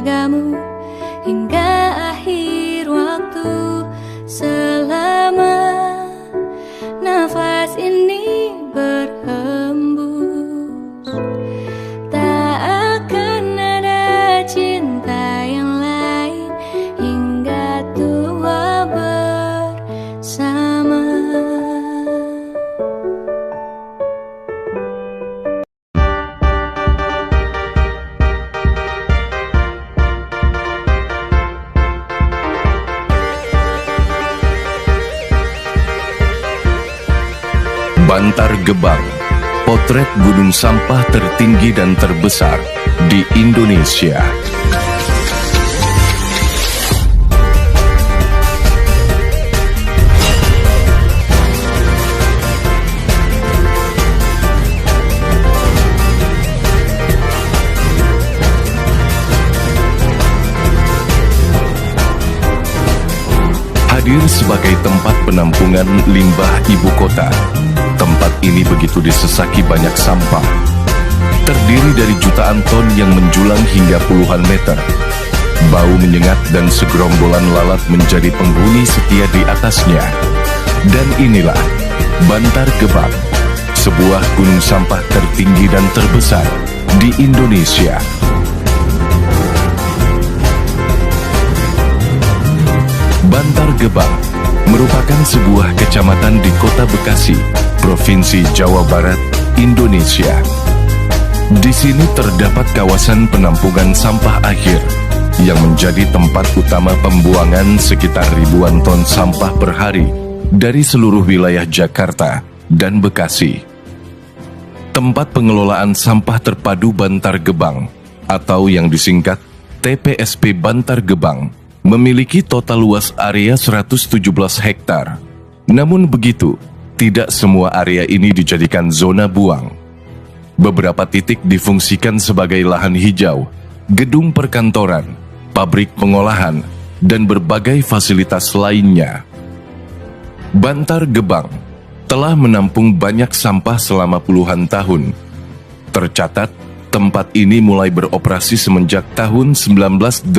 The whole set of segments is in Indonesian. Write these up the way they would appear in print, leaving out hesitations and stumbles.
jagamu hingga akhir waktu. Selama nafas ini berhembus, tak akan ada cinta yang lain hingga tua bersama. Bantar Gebang, potret gunung sampah tertinggi dan terbesar di Indonesia. Hadir sebagai tempat penampungan limbah ibu kota. Tempat ini begitu disesaki banyak sampah. Terdiri dari jutaan ton yang menjulang hingga puluhan meter. Bau menyengat dan segerombolan lalat menjadi penghuni setia di atasnya. Dan inilah Bantar Gebang, sebuah gunung sampah tertinggi dan terbesar di Indonesia. Bantar Gebang merupakan sebuah kecamatan di Kota Bekasi, Provinsi Jawa Barat, Indonesia. Di sini terdapat kawasan penampungan sampah akhir yang menjadi tempat utama pembuangan sekitar ribuan ton sampah per hari dari seluruh wilayah Jakarta dan Bekasi. Tempat pengelolaan sampah terpadu Bantar Gebang atau yang disingkat TPSP Bantar Gebang memiliki total luas area 117 hektar. Namun begitu, tidak semua area ini dijadikan zona buang. Beberapa titik difungsikan sebagai lahan hijau, gedung perkantoran, pabrik pengolahan, dan berbagai fasilitas lainnya. Bantar Gebang telah menampung banyak sampah selama puluhan tahun. Tercatat, tempat ini mulai beroperasi semenjak tahun 1989.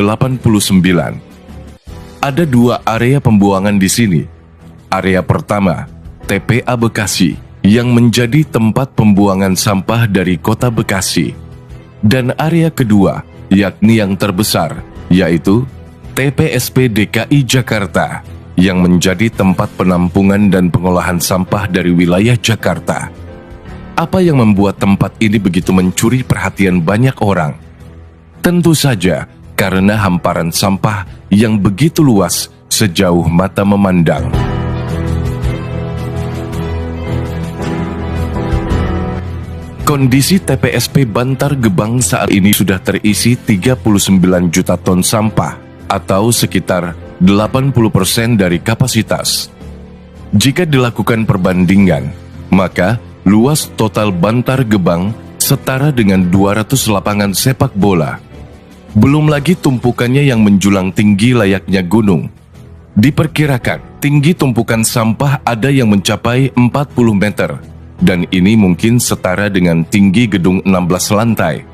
Ada dua area pembuangan di sini. Area pertama, TPA Bekasi, yang menjadi tempat pembuangan sampah dari Kota Bekasi. Dan area kedua, yakni yang terbesar, yaitu TPSP DKI Jakarta, yang menjadi tempat penampungan dan pengolahan sampah dari wilayah Jakarta. Apa yang membuat tempat ini begitu mencuri perhatian banyak orang? Tentu saja karena hamparan sampah yang begitu luas sejauh mata memandang. Kondisi TPSP Bantar Gebang saat ini sudah terisi 39 juta ton sampah atau sekitar 80% dari kapasitas. Jika dilakukan perbandingan, maka luas total Bantar Gebang setara dengan 200 lapangan sepak bola. Belum lagi tumpukannya yang menjulang tinggi layaknya gunung. Diperkirakan tinggi tumpukan sampah ada yang mencapai 40 meter, dan ini mungkin setara dengan tinggi gedung 16 lantai.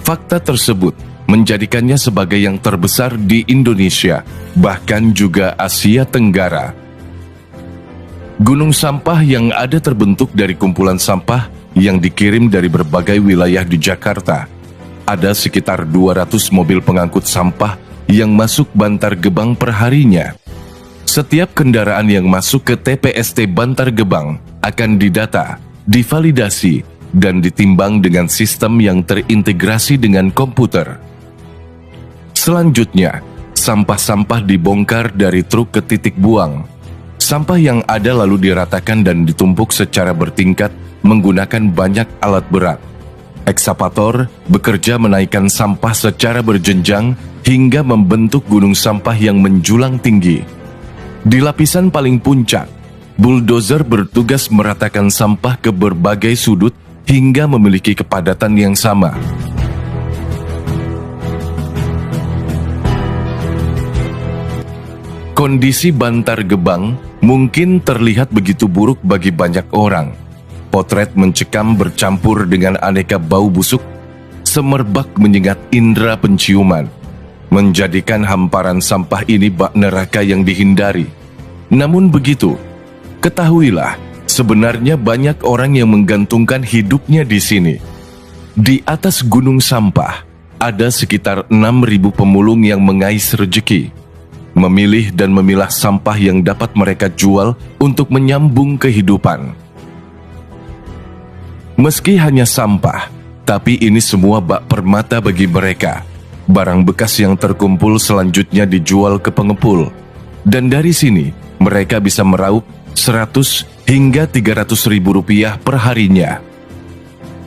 Fakta tersebut menjadikannya sebagai yang terbesar di Indonesia, bahkan juga Asia Tenggara. Gunung sampah yang ada terbentuk dari kumpulan sampah yang dikirim dari berbagai wilayah di Jakarta. Ada sekitar 200 mobil pengangkut sampah yang masuk Bantar Gebang perharinya. Setiap kendaraan yang masuk ke TPST Bantar Gebang akan didata, divalidasi, dan ditimbang dengan sistem yang terintegrasi dengan komputer. Selanjutnya, sampah-sampah dibongkar dari truk ke titik buang. Sampah yang ada lalu diratakan dan ditumpuk secara bertingkat menggunakan banyak alat berat. Ekskavator bekerja menaikkan sampah secara berjenjang hingga membentuk gunung sampah yang menjulang tinggi. Di lapisan paling puncak, bulldozer bertugas meratakan sampah ke berbagai sudut hingga memiliki kepadatan yang sama. Kondisi Bantar Gebang mungkin terlihat begitu buruk bagi banyak orang. Potret mencekam bercampur dengan aneka bau busuk, semerbak menyengat indera penciuman, menjadikan hamparan sampah ini bak neraka yang dihindari. Namun begitu, ketahuilah, sebenarnya banyak orang yang menggantungkan hidupnya di sini. Di atas gunung sampah, ada sekitar 6.000 pemulung yang mengais rejeki, memilih dan memilah sampah yang dapat mereka jual untuk menyambung kehidupan. Meski hanya sampah, tapi ini semua bak permata bagi mereka. Barang bekas yang terkumpul selanjutnya dijual ke pengepul, dan dari sini mereka bisa meraup 100 hingga 300 ribu rupiah per harinya.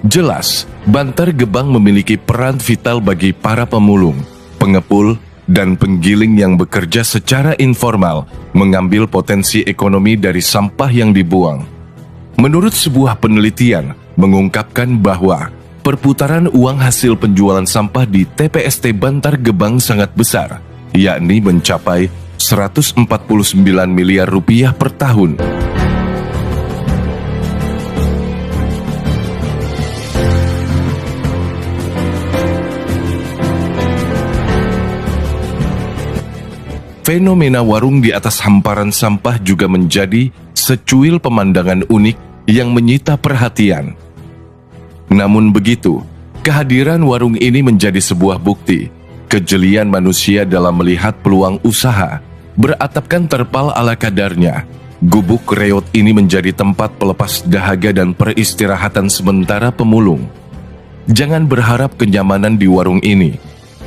Jelas, Bantar Gebang memiliki peran vital bagi para pemulung, pengepul, dan penggiling yang bekerja secara informal mengambil potensi ekonomi dari sampah yang dibuang. Menurut sebuah penelitian, mengungkapkan bahwa perputaran uang hasil penjualan sampah di TPST Bantar Gebang sangat besar, yakni mencapai 149 miliar rupiah per tahun. Fenomena warung di atas hamparan sampah juga menjadi secuil pemandangan unik yang menyita perhatian. Namun begitu, kehadiran warung ini menjadi sebuah bukti kejelian manusia dalam melihat peluang usaha. Beratapkan terpal ala kadarnya, gubuk reot ini menjadi tempat pelepas dahaga dan peristirahatan sementara pemulung. Jangan berharap kenyamanan di warung ini.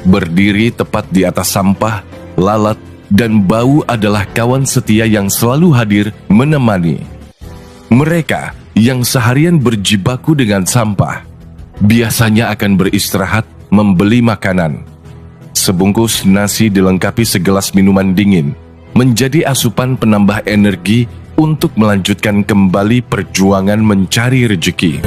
Berdiri tepat di atas sampah, lalat, dan bau adalah kawan setia yang selalu hadir menemani. Mereka yang seharian berjibaku dengan sampah, biasanya akan beristirahat membeli makanan. Sebungkus nasi dilengkapi segelas minuman dingin, menjadi asupan penambah energi untuk melanjutkan kembali perjuangan mencari rezeki.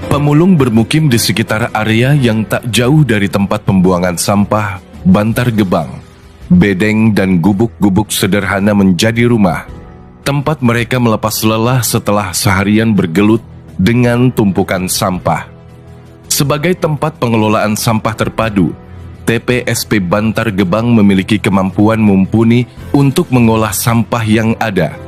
Pemulung bermukim di sekitar area yang tak jauh dari tempat pembuangan sampah Bantar Gebang. Bedeng dan gubuk-gubuk sederhana menjadi rumah, tempat mereka melepas lelah setelah seharian bergelut dengan tumpukan sampah. Sebagai tempat pengelolaan sampah terpadu, TPSP Bantar Gebang memiliki kemampuan mumpuni untuk mengolah sampah yang ada.